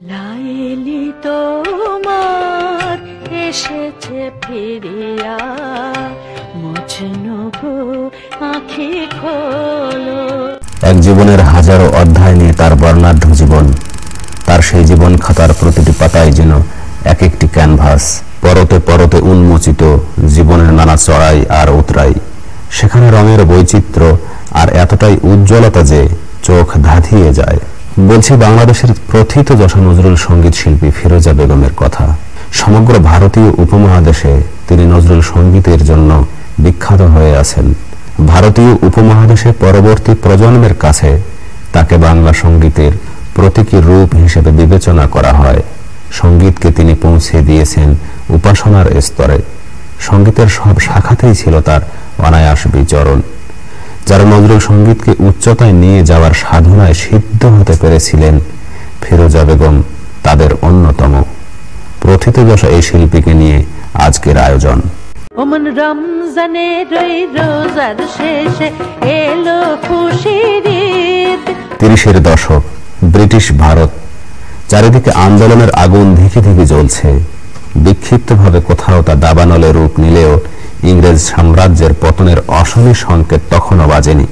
লাইলি তোমার এসেছে ফিরিয়া, মজনু গো আঁখি খোলো। এক জীবনের হাজারো অধ্যায় নিয়ে তার বর্ণাঢ্য জীবন। তার সেই জীবন খাতার প্রতিটি পাতায় যেন এক একটি ক্যানভাস, পরতে পরতে উন্মোচিত জীবনের নানা চড়াই আর উতরাই। সেখানে রঙের বৈচিত্র্য আর এতটাই উজ্জ্বলতা যে চোখ ধাঁধিয়ে যায়। বলছি বাংলাদেশের প্রথিতযশা নজরুল সঙ্গীত শিল্পী ফিরোজা বেগমের কথা। সমগ্র ভারতীয় উপমহাদেশে তিনি নজরুল সঙ্গীতের জন্য বিখ্যাত হয়ে আছেন। ভারতীয় উপমহাদেশে পরবর্তী প্রজন্মের কাছে তাকে বাংলা সঙ্গীতের প্রতীকী রূপ হিসেবে বিবেচনা করা হয়। সঙ্গীতকে তিনি পৌঁছে দিয়েছেন উপাসনার স্তরে। সঙ্গীতের সব শাখাতেই ছিল তার অনায়াস বিচরণ। যারা নজরুল সঙ্গীতকে উচ্চতায় নিয়ে যাওয়ার সাধনায় সিদ্ধ হতে পেরেছিলেন, ফিরোজা বেগম তাদের অন্যতম। প্রথিতযশা এই শিল্পীকে নিয়ে আজকের আয়োজন। ওমন রমজানের রোজার শেষে এলো খুশির ঈদ। 30-এর দশক, ব্রিটিশ ভারত, চারিদিকে আন্দোলনের আগুন ধিকি ধিকি জ্বলছে। বিক্ষিপ্তভাবে কোথাও তা দাবানলে রূপ নিলেও ইংরেজ সাম্রাজ্যের পতনের অশনি সংকেত তখনও বাজেনি।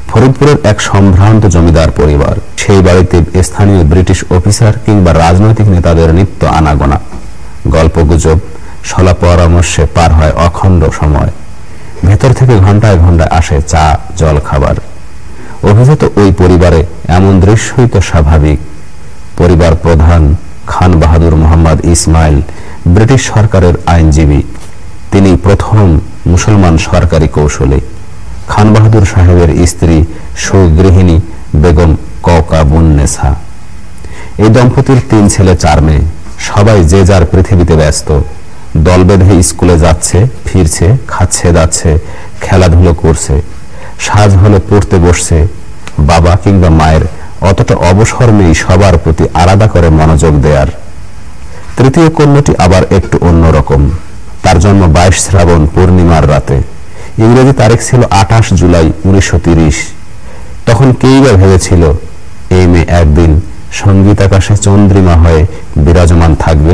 ফরিদপুরের এক সম্ভ্রান্ত জমিদার পরিবার, সেই বাড়িতে স্থানীয় ব্রিটিশ অফিসার কিংবা রাজনৈতিক নেতাদের নিত্য আনাগোনা। গল্পগুজব, সলা পরামর্শে পার হয় অখণ্ড সময়। ভেতর থেকে ঘন্টায় ঘন্টায় আসে চা, জল খাবার। অভিজাত ওই পরিবারে এমন দৃশ্যই তো স্বাভাবিক। পরিবার প্রধান খান বাহাদুর মোহাম্মদ ইসমাইল ব্রিটিশ সরকারের আইনজীবী। তিনি প্রথম মুসলমান সরকারি কৌশলী। খান বাহাদুর সাহেবের স্ত্রী সুগৃহিণী বেগম কওকাবুন্নেছা। এই দম্পতির 3 ছেলে 4 মেয়ে। সবাই যে যার পৃথিবীতে ব্যস্ত। দল বেঁধে স্কুলে যাচ্ছে, ফিরছে, খাচ্ছে দাচ্ছে, খেলাধুলো করছে। সাজ হলে পড়তে বসছে। বাবা কিংবা মায়ের অতটা অবসর নেই সবার প্রতি আলাদা করে মনোযোগ দেয়ার। তৃতীয় কন্যাটি আবার একটু অন্যরকম। তার জন্ম 22 শ্রাবণ পূর্ণিমার রাতে। ইংরেজি তারিখ ছিল 28 জুলাই 1930। তখন কেই বা ভেবেছিল এই মেয়ে একদিন সঙ্গীত আকাশে চন্দ্রিমা হয়ে বিরাজমান থাকবে।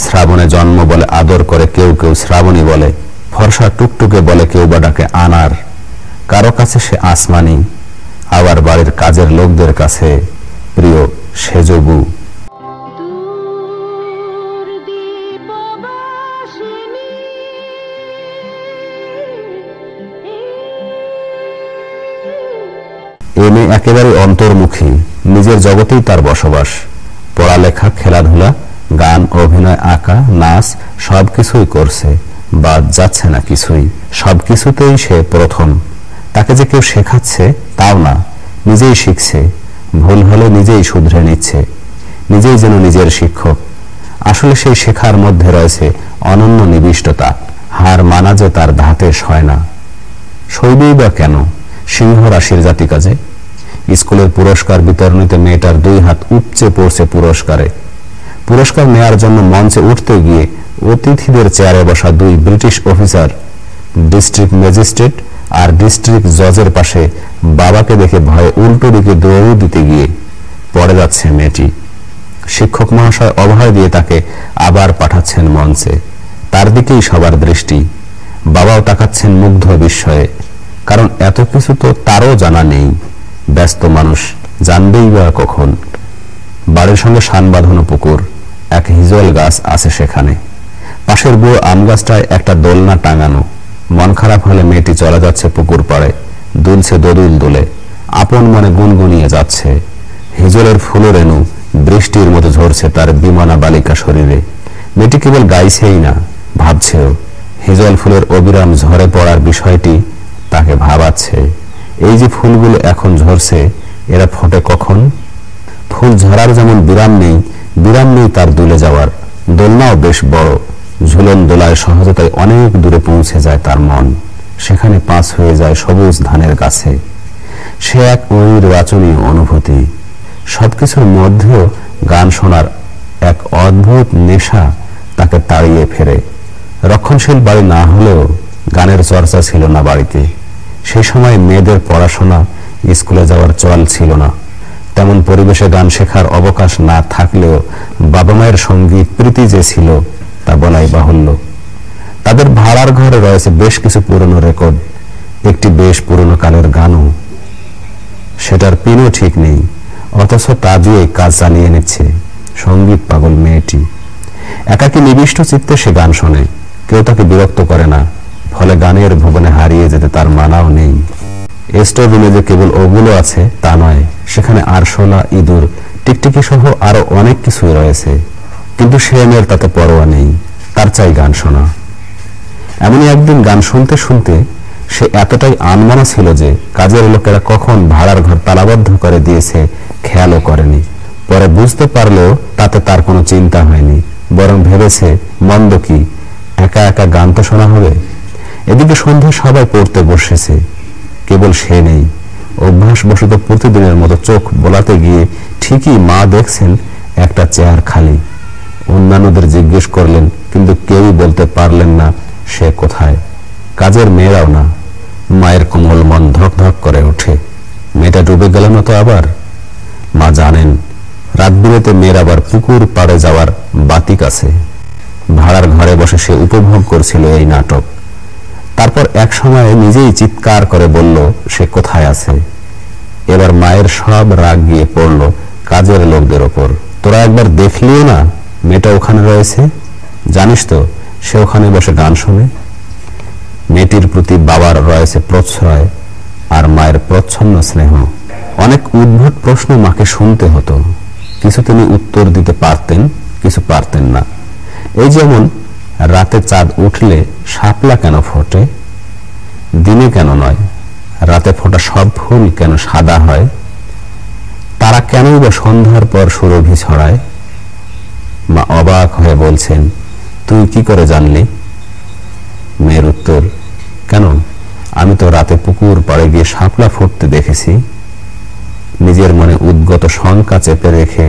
শ্রাবণে জন্ম বলে আদর করে কেউ কেউ শ্রাবণী বলে, ফর্সা টুকটুকে বলে কেউ বা ডাকে আনার। কারো কাছে সে আসমানি, আবার বাড়ির কাজের লোকদের কাছে প্রিয় সেজবু। এই মেয়ে একেবারে অন্তর্মুখী, নিজের জগতেই তার বসবাস। পড়ালেখা, খেলাধুলা, গান, অভিনয়, আঁকা, নাচ সবকিছুই করছে, বাদ যাচ্ছে না কিছুই। সবকিছুতেই সে প্রথম। তাকে যে কেউ শেখাচ্ছে তাও না, নিজেই শিখছে। ভুল হলে নিজেই শুধরে নিচ্ছে, নিজেই যেন নিজের শিক্ষক। আসলে সেই শেখার মধ্যে রয়েছে অনন্য নিবিষ্টতা। হার মানা যে তার ধাতে সয় না। সইবেই বা কেন? সিংহ রাশির জাতি কাজে। স্কুলের পুরস্কার বিতরণীতে মেয়েটার 2 হাত উপচে পড়ছে পুরস্কারে। পুরস্কার নেয়ার জন্য মঞ্চে উঠতে গিয়ে অতিথিদের চেয়ারে বসা 2 ব্রিটিশ অফিসার, ডিস্ট্রিক্ট ম্যাজিস্ট্রেট আর ডিস্ট্রিক্ট জজের পাশে বাবাকে দেখে ভয়ে উল্টো দিকে দৌড় দিতে গিয়ে পড়ে যাচ্ছে মেয়েটি। শিক্ষক মহাশয় অভয় দিয়ে তাকে আবার পাঠাচ্ছেন মঞ্চে। তার দিকেই সবার দৃষ্টি। বাবাও তাকাচ্ছেন মুগ্ধ বিস্ময়ে, কারণ এত কিছু তো তারও জানা নেই। ব্যস্ত মানুষ, জানবেই বা কখন? বাড়ির সঙ্গে শান বাঁধানো পুকুর, এক হিজল গাছ আছে সেখানে। পাশের বুড়ো আম গাছটায় একটা দোলনা টাঙানো। মন খারাপ হলে মেয়েটি চলে যাচ্ছে পুকুর পাড়ে, দুলছে দোদুল দোলে, আপন মনে গুনগুনিয়ে যাচ্ছে। হিজলের ফুলের রেণু বৃষ্টির মতো ঝরছে তার বিমানা বালিকা শরীরে। মেয়েটি কেবল গাইছেই না, ভাবছেও। হিজল ফুলের অবিরাম ঝরে পড়ার বিষয়টি তাকে ভাবাচ্ছে। এই যে ফুলগুলো এখন ঝরছে, এরা ফোটে কখন? ফুল ঝরার যেমন বিরাম নেই তার দুলে যাওয়ার। দোলনাও বেশ বড়। ঝুলন দোলায় সহজতায় অনেক দূরে পৌঁছে যায় তার মন। সেখানে পাঁচ হয়ে যায় সবুজ ধানের কাছে। সে এক অনির্বাচনীয় অনুভূতি। সবকিছুর মধ্যেও গান শোনার এক অদ্ভুত নেশা তাকে তাড়িয়ে ফেরে। রক্ষণশীল বাড়ি না হলেও গানের চর্চা ছিল না বাড়িতে। সেই সময় মেয়েদের পড়াশোনা, স্কুলে যাওয়ার চল ছিল না। তেমন পরিবেশে গান শেখার অবকাশ না থাকলেও বাবা মায়ের সঙ্গীত প্রীতি যে ছিল তা বলাই বাহুল্য। তাদের ভাড়ার ঘরে রয়েছে বেশ কিছু পুরনো রেকর্ড, একটি বেশ পুরনো কালের গানও। সেটার পিনও ঠিক নেই, অথচ তা দিয়ে কাজ চালিয়ে নিচ্ছে সঙ্গীত পাগল মেয়েটি। একাকী নিবিষ্ট চিত্তে সে গান শোনে, কেউ তাকে বিরক্ত করে না, ফলে গানের ভুবনে হারিয়ে যেতে তার মানাও নেই। স্টোররুমে যে কেবল ওগুলো আছে তা নয়, সেখানে আরশোলা, ইঁদুর, টিকটিকি সহ আরো অনেক কিছুই রয়েছে, কিন্তু সে মেয়ের তাতে পরোয়া নেই, তার চাই গান শোনা। এমনই একদিন গান শুনতে শুনতে সে এতটাই আনমনা ছিল যে কাজের লোকেরা কখন ভাড়ার ঘর তালাবদ্ধ করে দিয়েছে খেয়ালও করেনি। পরে বুঝতে পারলেও তাতে তার কোনো চিন্তা হয়নি, বরং ভেবেছে মন্দ কি, একা একা গান তো শোনা হবে। এদিকে সন্ধ্যায় সবাই পড়তে বসেছে, কেবল সে নেই। অভ্যাসবশত প্রতিদিনের মতো চোখ বোলাতে গিয়ে ঠিকই মা দেখছেন একটা চেয়ার খালি। অন্যান্যদের জিজ্ঞেস করলেন, কিন্তু কেউই বলতে পারলেন না সে কোথায়। কাজের মেয়েরাও না। মায়ের কোমল মন ধক ধক করে ওঠে, মেয়েটা ডুবে গেল না তো আবার। মা জানেন রাত বিরেতে মেয়ের আবার পুকুর পাড়ে যাওয়ার বাতিক আছে। ভাড়ার ঘরে বসে সে উপভোগ করছিল এই নাটক। তারপর এক সময় নিজেই চিৎকার করে বলল সে কোথায় আছে। এবার মায়ের সব রাগ গিয়ে পড়ল কাজের লোকদের ওপর। তোরা একবার দেখলিও না মেয়েটা ওখানে রয়েছে, জানিস তো সে ওখানে বসে গান শোনে। মেয়েটির প্রতি বাবার রয়েছে প্রশ্রয় আর মায়ের প্রচ্ছন্ন স্নেহ। অনেক উদ্ভট প্রশ্ন মাকে শুনতে হতো, কিছু তিনি উত্তর দিতে পারতেন, কিছু পারতেন না। এই যেমন রাতে চাঁদ উঠলে শাপলা কেন ফোটে, দিনে কেন নয়, রাতে ফোটা সব ফুল কেন সাদা হয়, তারা কেনই বা সন্ধ্যার পর সুরভি ছড়ায়। মা অবাক হয়ে বলছেন, তুই কি করে জানলি? মেয়ের উত্তর, কেন, আমি তো রাতে পুকুর পাড়ে গিয়ে শাপলা ফুটতে দেখেছি। নিজের মনে উদ্গত শঙ্কা চেপে রেখে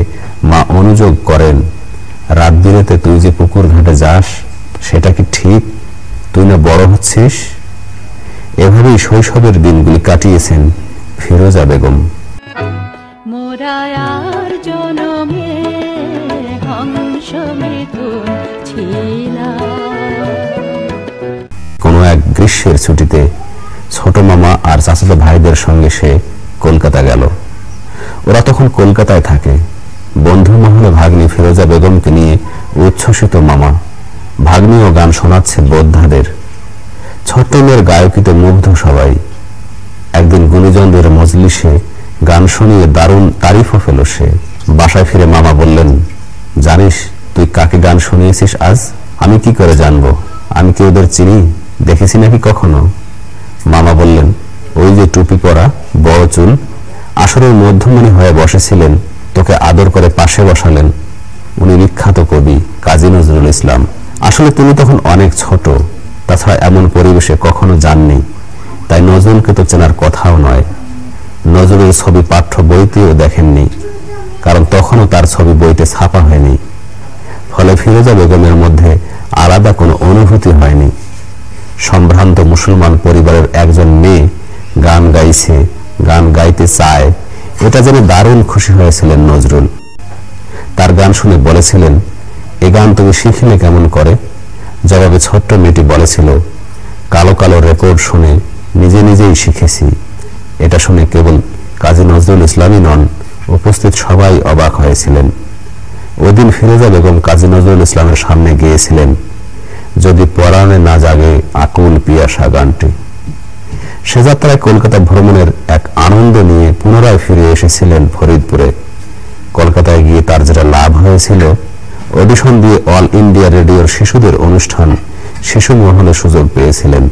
মা অনুযোগ করেন, রাত বিরেতে তুই যে পুকুর ঘাটে যাস সেটা কি ঠিক? তুই না বড় হচ্ছিস? এভাবেই শৈশবের দিনগুলি কাটিয়েছেন ফিরোজা বেগম। মোরায়ার জনমে হংস মিথুন ছিলাম। কোনো এক গ্রীষ্মের ছুটিতে ছোট মামা আর চাচাতো ভাইদের সঙ্গে সে কলকাতা গেল। ওরা তখন কলকাতায় থাকে। বন্ধু মহলে ভাগ্নি ফিরোজা বেগমকে নিয়ে উচ্ছ্বসিত মামা। ভাগ্নিও গান শোনাচ্ছে বোদ্ধাদের। ছোট্ট মেয়ের গায়কিতে মুগ্ধ সবাই। একদিন গুণীজনদের মজলিসে গান শুনিয়ে দারুণ তারিফও পেল সে। বাসায় ফিরে মামা বললেন, জানিস তুই কাকে গান শুনিয়েছিস আজ? আমি কি করে জানবো? আমি কি ওদের চিনি? দেখেছি নাকি কখনো? মামা বললেন, ওই যে টুপি পরা, বড় চুল, আসরের মধ্যমণি হয়ে বসেছিলেন, তোকে আদর করে পাশে বসালেন, উনি বিখ্যাত কবি কাজী নজরুল ইসলাম। আসলে তিনি তখন অনেক ছোট, তাছাড়া এমন পরিবেশে কখনো যাননি, তাই নজরুলকে তো চেনার কথাও নয়। নজরুলের ছবি পাঠ্য বইতেও দেখেননি, কারণ তখনও তার ছবি বইতে ছাপা হয়নি। ফলে ফিরোজা বেগমের মধ্যে আলাদা কোনো অনুভূতি হয়নি। সম্ভ্রান্ত মুসলমান পরিবারের একজন মেয়ে গান গাইছে, গান গাইতে চায়, এটা জেনে দারুণ খুশি হয়েছিলেন নজরুল। তার গান শুনে বলেছিলেন, এ গান তুমি শিখলে কেমন করে? জবাবে ছোট্ট মেয়েটি বলেছিল, কালো কালো রেকর্ড শুনে নিজে নিজেই শিখেছি। এটা শুনে কেবল কাজী নজরুল ইসলামই নন, উপস্থিত সবাই অবাক হয়েছিলেন। ওই দিন ফিরোজা বেগম কাজী নজরুল ইসলামের সামনে গেয়েছিলেন, যদি পরাণে না জাগে আকুল পিয়াসা গানটি। সে যাত্রায় কলকাতা ভ্রমণের এক আনন্দ নিয়ে পুনরায় ফিরে এসেছিলেন ফরিদপুরে। কলকাতায় গিয়ে তার যেটা লাভ হয়েছিল, অডিশন দিয়ে অল ইন্ডিয়া রেডিওর শিশুদের অনুষ্ঠান শিশু মহলে সুযোগ পেয়েছিলেন।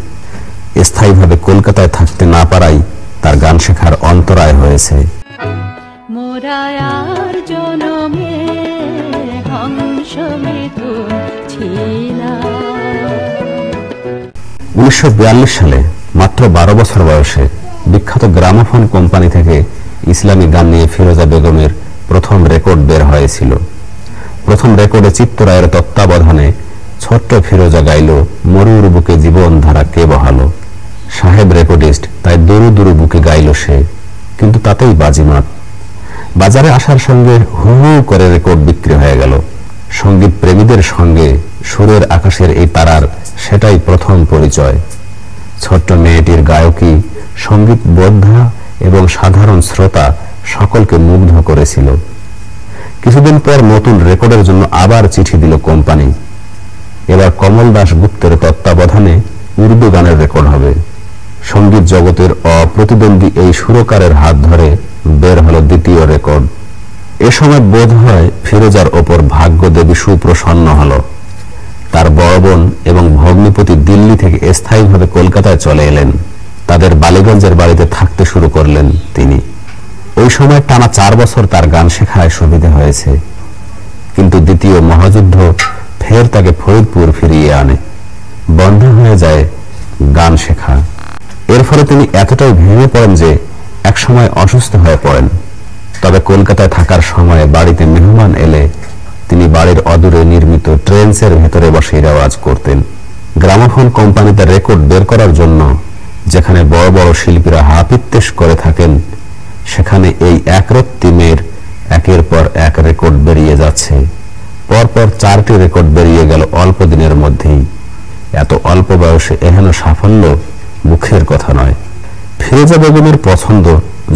স্থায়ীভাবে কলকাতায় থাকতে না পারাই তার গান শেখার অন্তরায় হয়েছে। মোরায়ার জনমে হংস মিথুন ছিলাম। 1942 সালে মাত্র 12 বছর বয়সে বিখ্যাত গ্রামোফোন কোম্পানি থেকে ইসলামী গান নিয়ে ফিরোজা বেগমের প্রথম রেকর্ড বের হয়েছিল। প্রথম রেকর্ডে চিত্তরায়ের তত্ত্বাবধানে ছোট্ট ফিরোজা গাইল, মরুর বুকে জীবন ধারা কে বহালো। সাহেব রেকর্ডিস্ট, তাই দূর দূর বুকে গাইল সে, কিন্তু তাতেই বাজিমাত। বাজারে আসার সঙ্গে হু হু করে রেকর্ড বিক্রি হয়ে গেল। সঙ্গীত প্রেমীদের সঙ্গে সুরের আকাশের এই তারার সেটাই প্রথম পরিচয়। ছোট্ট মেয়েটির গায়কী সঙ্গীত বোদ্ধা এবং সাধারণ শ্রোতা সকলকে মুগ্ধ করেছিল। কিছুদিন পর নতুন রেকর্ডের জন্য আবার চিঠি দিল কোম্পানি। এবার কমল দাস গুপ্তের তত্ত্বাবধানে উর্দু গানের রেকর্ড হবে। সঙ্গীত জগতের অপ্রতিদ্বন্দ্বী এই সুরকারের হাত ধরে বের হলো দ্বিতীয় রেকর্ড। এ সময় বোধ হয় ফিরোজার ওপর ভাগ্যদেবী সুপ্রসন্ন হল। তার বড় বোন এবং ভগ্নিপতি দিল্লি থেকে স্থায়ীভাবে কলকাতায় চলে এলেন। তাদের বালিগঞ্জের বাড়িতে থাকতে শুরু করলেন তিনি। ওই সময় টানা 4 বছর তার গান শেখায় সুবিধা হয়েছে, কিন্তু দ্বিতীয় মহাযুদ্ধ ফের তাকে ফরিদপুর ফিরিয়ে আনে। বন্ধ হয়ে যায় গান শেখা। এর ফলে তিনি এতটাই ভেঙে পড়েন যে একসময় অসুস্থ হয়ে পড়েন। তবে কলকাতায় থাকার সময় বাড়িতে মেহমান এলে তিনি বাড়ির অদূরে নির্মিত ট্রেন্সের ভেতরে বসে রেওয়াজ করতেন। গ্রামোফোন কোম্পানিতে রেকর্ড বের করার জন্য যেখানে বড় বড় শিল্পীরা হাপিত্যেশ করে থাকেন, সেখানে এই একরত্তি মেয়ের একের পর এক রেকর্ড বেরিয়ে যাচ্ছে। পরপর 4টি রেকর্ড বেরিয়ে গেল অল্প দিনের মধ্যেই। এত অল্প বয়সে এহেন সাফল্য মুখের কথা নয়। ফিরোজা বেগমের পছন্দ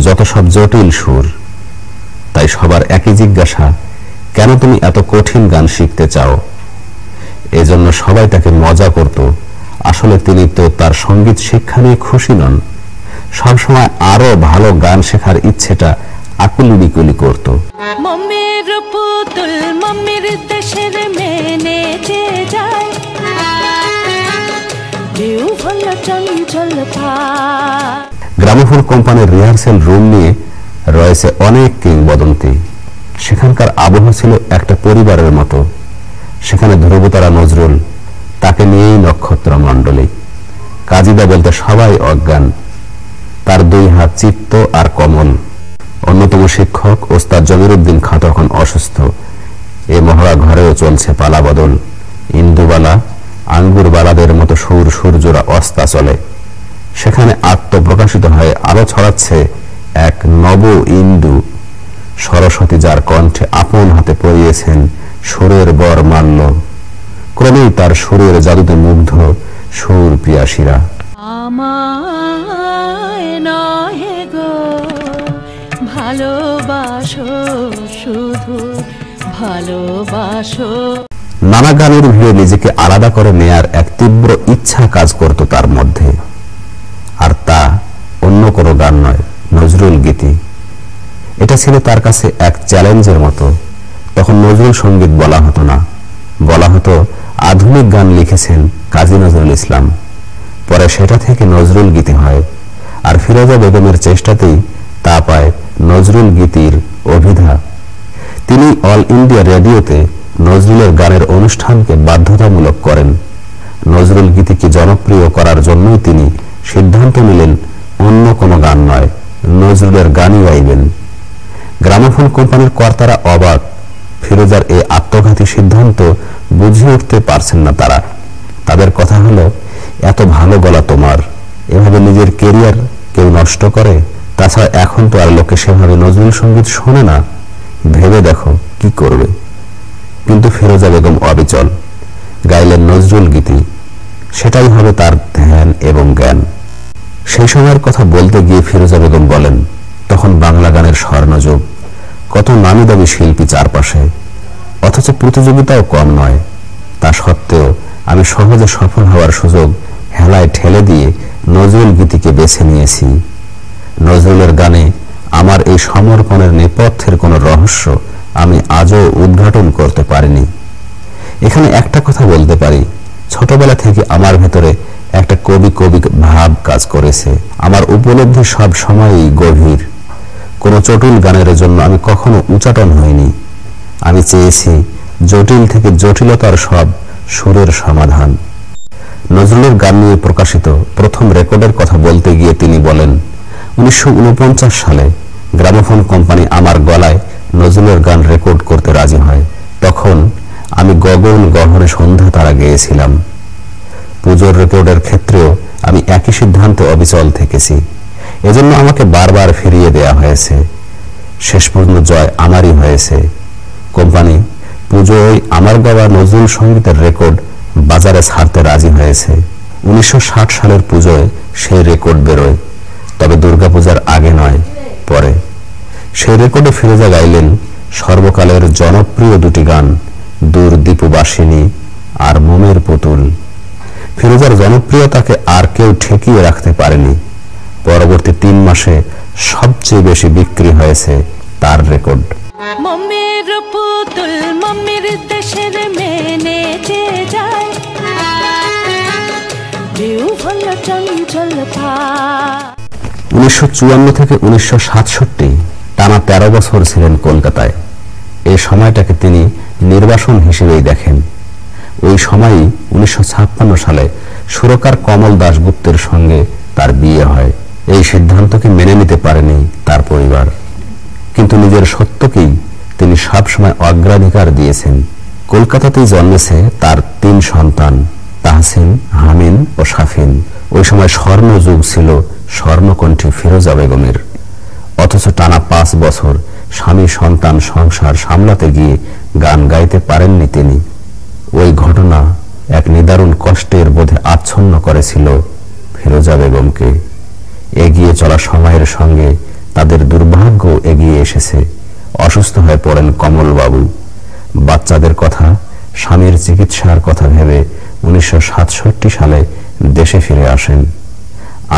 যত সব জটিল সুর। তাই সবার একই জিজ্ঞাসা, কেন তুমি এত কঠিন গান শিখতে চাও? এজন্য সবাই তাকে মজা করত। আসলে তিনি তো তার সঙ্গীত শিক্ষা নিয়ে খুশি নন। সবসময় আরো ভালো গান শেখার ইচ্ছেটা আকুলি বিকুলি করত। মম্মির পুতুল মম্মির দেশের মেনে যে যায়, চঞ্চল গ্রামোফোন কোম্পানির রিহার্সেল রুম নিয়ে রয়েছে অনেক কিংবদন্তি। সেখানকার আবহাওয়া ছিল একটা পরিবারের মতো। সেখানে ধ্রুবতারা নজরুল, তাকে নিয়েই নক্ষত্র মণ্ডলী। কাজীদা বলতে সবাই অজ্ঞান। তার 2 হাত চিত্ত আর কমল। অন্যতম শিক্ষক ওস্তাদ জমিরুদ্দিন খাঁ তখন অসুস্থ। এ মহড়া ঘরেও চলছে পালা বদল। ইন্দুবালা আঙ্গুরবালাদের মতো সুর সূর্যরা অস্তা চলে। সেখানে আত্মপ্রকাশিত হয়ে আলো ছড়াচ্ছে এক নব ইন্দু সরস্বতী, যার কণ্ঠে আপন হাতে পরিয়েছেন সুরের বর মাল্য। ক্রমেই তার সুরের জাদুতে মুগ্ধ সুর পিয়াসীরা। আমায় নহে গো ভালোবাসো, শুধু ভালোবাসো। নানা গানের ভিড়ে নিজেকে আলাদা করে নেয়ার এক তীব্র ইচ্ছা কাজ করত তার মধ্যে। আর তা অন্য কোনো গান নয়, নজরুল গীতি। এটা ছিল তার কাছে এক চ্যালেঞ্জের মতো। তখন নজরুল সঙ্গীত বলা হতো না, বলা হতো আধুনিক গান লিখেছেন কাজী নজরুল ইসলাম। পরে সেটা থেকে নজরুল গীতি হয়। আর ফিরোজা বেগমের চেষ্টাতেই তা পায় নজরুল গীতির অভিধা। তিনি অল ইন্ডিয়া রেডিওতে নজরুলের গানের অনুষ্ঠানকে বাধ্যতামূলক করেন। নজরুল গীতিকে জনপ্রিয় করার জন্যই তিনি সিদ্ধান্ত নিলেন অন্য কোনো গান নয়, নজরুলের গানই গাইবেন। গ্রামোফোন কোম্পানির কর্তারা অবাক। ফিরোজার এই আত্মঘাতী সিদ্ধান্ত বুঝে উঠতে পারছেন না তারা। তাদের কথা হলো, এত ভালো গলা তোমার, এভাবে নিজের কেরিয়ার কেউ নষ্ট করে? তাছাড়া এখন তো আর লোকে সেভাবে নজরুল সঙ্গীত শোনে না, ভেবে দেখো কি করবে। কিন্তু ফিরোজা বেগম অবিচল, গাইলেন নজরুল গীতি। সেটাই হবে তার ধ্যান এবং জ্ঞান। সেই সময়ের কথা বলতে গিয়ে ফিরোজা বেগম বলেন, তখন বাংলা গানের স্বর্ণযুগ, কত নামি দামি শিল্পী চারপাশে, অথচ প্রতিযোগিতাও কম নয়। তা সত্ত্বেও আমি সহজে সফল হওয়ার সুযোগ হেলায় ঠেলে দিয়ে নজরুল গীতিকে বেছে নিয়েছি। নজরুলের গানে আমার এই সমর্পণের নেপথ্যের কোনো রহস্য আমি আজও উদ্ঘাটন করতে পারিনি। এখানে একটা কথা বলতে পারি, ছোটবেলা থেকে আমার ভেতরে একটা কবি কবি ভাব কাজ করেছে। আমার উপলব্ধি সব সময়ই গভীর। কোনো চটুল গানের জন্য আমি কখনো উচাটন হইনি। আমি চেয়েছি জটিল থেকে জটিলতার সব সুরের সমাধান। নজরুলের গান নিয়ে প্রকাশিত প্রথম রেকর্ডের কথা বলতে গিয়ে তিনি বলেন, 1949 সালে গ্রামোফোন কোম্পানি আমার গলায় নজরুলের গান রেকর্ড করতে রাজি হয়। তখন আমি গগন গহনে সন্ধ্যা তারা গেয়েছিলাম। পুজোর রেকর্ডের ক্ষেত্রেও আমি একই সিদ্ধান্তে অবিচল থেকেছি। এজন্য আমাকে বারবার ফিরিয়ে দেয়া হয়েছে। শেষ পর্যন্ত জয় আমারই হয়েছে। কোম্পানি পুজোয় আমার গাওয়া নজরুল সঙ্গীতের রেকর্ড বাজারে ছাড়তে রাজি হয়েছে। 1960 সালের পুজোয় সেই রেকর্ড বেরোয়, তবে দুর্গাপূজার আগে নয়, পরে। সেই রেকর্ডে ফিরোজা গাইলেন সর্বকালের জনপ্রিয় দুটি গান, দূর দীপবাসিনী আর মোমের পুতুল। ফিরোজার জনপ্রিয়তাকে আর কেউ ঠেকিয়ে রাখতে পারেনি। পরবর্তী 3 মাসে সবচেয়ে বেশি বিক্রি হয়েছে তার রেকর্ড। মম্মির পুতুল মম্মির দেশের মেনে যে যায়, বিহ্বল চঞ্চল পা। 1954 থেকে 1967 টানা 13 বছর ছিলেন কলকাতায়। এই সময়টাকে তিনি নির্বাসন হিসেবেই দেখেন। ওই সময়ই 1956 সালে সুরকার কমল দাশগুপ্তের সঙ্গে তার বিয়ে হয়। এই সিদ্ধান্তকে মেনে নিতে পারেনি তার পরিবার, কিন্তু নিজের সত্যকেই তিনি সবসময় অগ্রাধিকার দিয়েছেন। কলকাতাতেই জন্মেছে তার 3 সন্তান, তাহসিন, হামিন ও শাফিন। ওই সময় স্বর্ণযুগ ছিল স্বর্ণকণ্ঠী ফিরোজা বেগমের। অথচ টানা 5 বছর স্বামী সন্তান সংসার সামলাতে গিয়ে গান গাইতে পারেননি তিনি। ওই ঘটনা এক নিদারুণ কষ্টের বোধে আচ্ছন্ন করেছিল ফিরোজা বেগমকে। এগিয়ে চলা সময়ের সঙ্গে তাদের দুর্ভাগ্য এগিয়ে এসেছে। অসুস্থ হয়ে পড়েন কমলবাবু। বাচ্চাদের কথা, স্বামীর চিকিৎসার কথা ভেবে 1967 সালে দেশে ফিরে আসেন।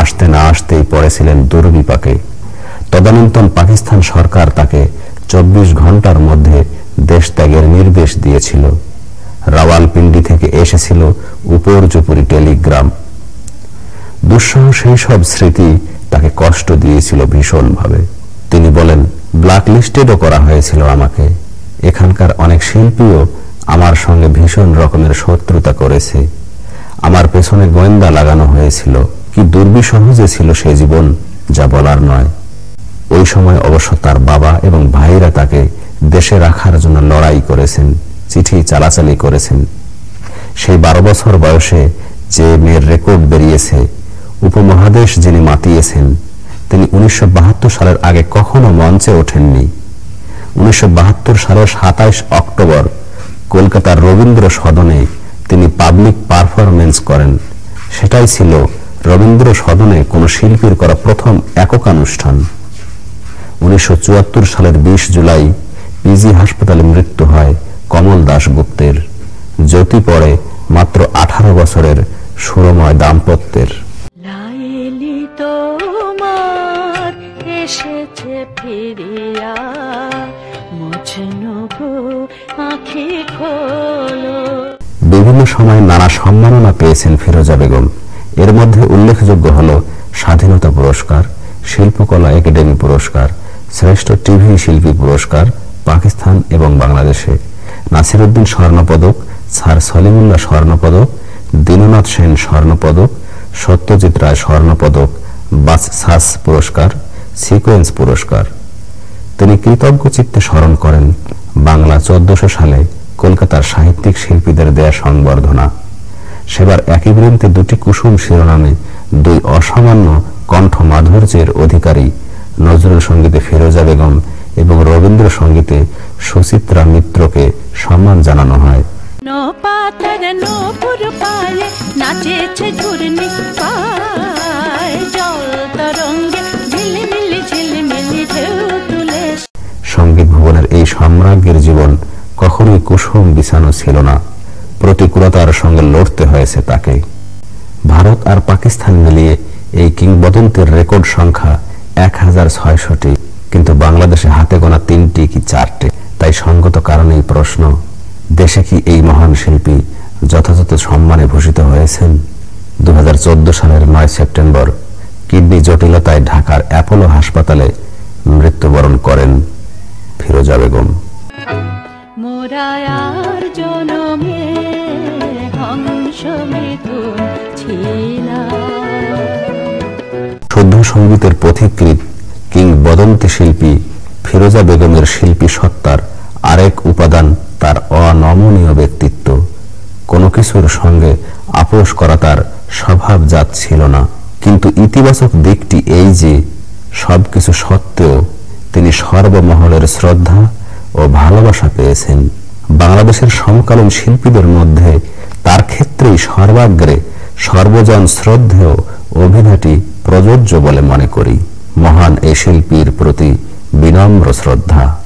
আসতে না আসতেই পড়েছিলেন দুর্বিপাকে। তদানীন্তন পাকিস্তান সরকার তাকে 24 ঘন্টার মধ্যে দেশ ত্যাগের নির্দেশ দিয়েছিল। রাওয়ালপিন্ডি থেকে এসেছিল উপর্যুপরি টেলিগ্রাম। দুঃসহ সেই সব স্মৃতি তাকে কষ্ট দিয়েছিল ভীষণভাবে। তিনি বলেন, ব্ল্যাক লিস্টেডও করা হয়েছিল আমাকে। এখানকার অনেক শিল্পীও আমার সঙ্গে ভীষণ রকমের শত্রুতা করেছে। আমার পেছনে গোয়েন্দা লাগানো হয়েছিল। কি দুর্বিষহ যে ছিল সে জীবন, যা বলার নয়। ওই সময় অবশ্য তার বাবা এবং ভাইরা তাকে দেশে রাখার জন্য লড়াই করেছেন, চিঠি চালাচালি করেছেন। সেই 12 বছর বয়সে যে মেয়ের রেকর্ড বেরিয়েছে, উপমহাদেশ যিনি মাতিয়েছেন, তিনি 1972 সালের আগে কখনো মঞ্চে ওঠেননি। 1972 সালের 27 অক্টোবর কলকাতার রবীন্দ্র সদনে তিনি পাবলিক পারফরমেন্স করেন। সেটাই ছিল রবীন্দ্র সদনে কোনো শিল্পীর করা প্রথম এককানুষ্ঠান। 1974 সালের 20 জুলাই পিজি হাসপাতালে মৃত্যু হয় কমল দাশগুপ্তের। জ্যোতি পড়ে মাত্র 18 বছরের সুরময় দাম্পত্যের। লাইলি তোমার এসেছে ফিরিয়া, মজনু গো আঁখি খোলো। বিভিন্ন সময় নানা সম্মাননা পেয়েছেন ফিরোজা বেগম। এর মধ্যে উল্লেখযোগ্য হল স্বাধীনতা পুরস্কার, শিল্পকলা একাডেমি পুরস্কার, শ্রেষ্ঠ টিভি শিল্পী পুরস্কার পাকিস্তান এবং বাংলাদেশে, নাসিরউদ্দিন স্বর্ণপদক, স্যার সলিমুল্লাহ স্বর্ণপদক, দীননাথ সেন স্বর্ণপদক, সত্যজিৎ রায় স্বর্ণপদক, বাচসাস পুরস্কার, সিকোয়েন্স পুরস্কার। তিনি কৃতজ্ঞ চিত্তে স্মরণ করেন বাংলা 1400 সালে কলকাতার সাহিত্যিক শিল্পীদের দেয়া সংবর্ধনা। সেবার একই বৃন্তে 2টি কুসুম শিরোনামে 2 অসামান্য কণ্ঠ মাধুর্যের অধিকারী নজরুল সঙ্গীতে ফিরোজা বেগম এবং রবীন্দ্র সঙ্গীতে সুচিত্রা মিত্রকে সম্মান জানানো হয়। পাতার নূপুর পায়ে নাচেছে ঘূর্ণি পায়, জল তরঙ্গে ঝিলমিলি ঝিলমিলি ঢেউ তুলে। সঙ্গীত ভুবনের এই সাম্রাজ্ঞের জীবন কখনোই কুসুম বিছানো ছিল না। প্রতিকূলতার সঙ্গে লড়তে হয়েছে তাকে। ভারত আর পাকিস্তান মিলিয়ে এই কিংবদন্তির রেকর্ড সংখ্যা 1600টি, কিন্তু বাংলাদেশে হাতে গোনা 3টি কি 4টে। তাই সঙ্গত কারণেই প্রশ্ন, দেশে কি এই মহান শিল্পী যথাযথ সম্মানে ভূষিত হয়েছেন? 2014 সালের 9 সেপ্টেম্বর কিডনি জটিলতায় ঢাকার অ্যাপোলো হাসপাতালে মৃত্যুবরণ করেন ফিরোজা বেগম। মোরায়ার জনমে হংস মিথুন ছিলাম। শুদ্ধ সঙ্গীতের পথিকৃৎ কিংবদন্তি শিল্পী ফিরোজা বেগমের শিল্পী সত্তার আরেক উপাদান তার অনমনীয় ব্যক্তিত্ব। কোনো কিছুর সঙ্গে আপোষ করা তার স্বভাবজাত ছিল না। কিন্তু ইতিবাচক দিকটি এই যে সবকিছু সত্ত্বেও তিনি সর্বমহলের শ্রদ্ধা ও ভালোবাসা পেয়েছেন। বাংলাদেশের সমকালীন শিল্পীদের মধ্যে তার ক্ষেত্রেই সর্বাগ্রে সর্বজন শ্রদ্ধেয় অভিধাটি প্রযোজ্য বলে মনে করি। মহান এই শিল্পীর প্রতি বিনম্র শ্রদ্ধা।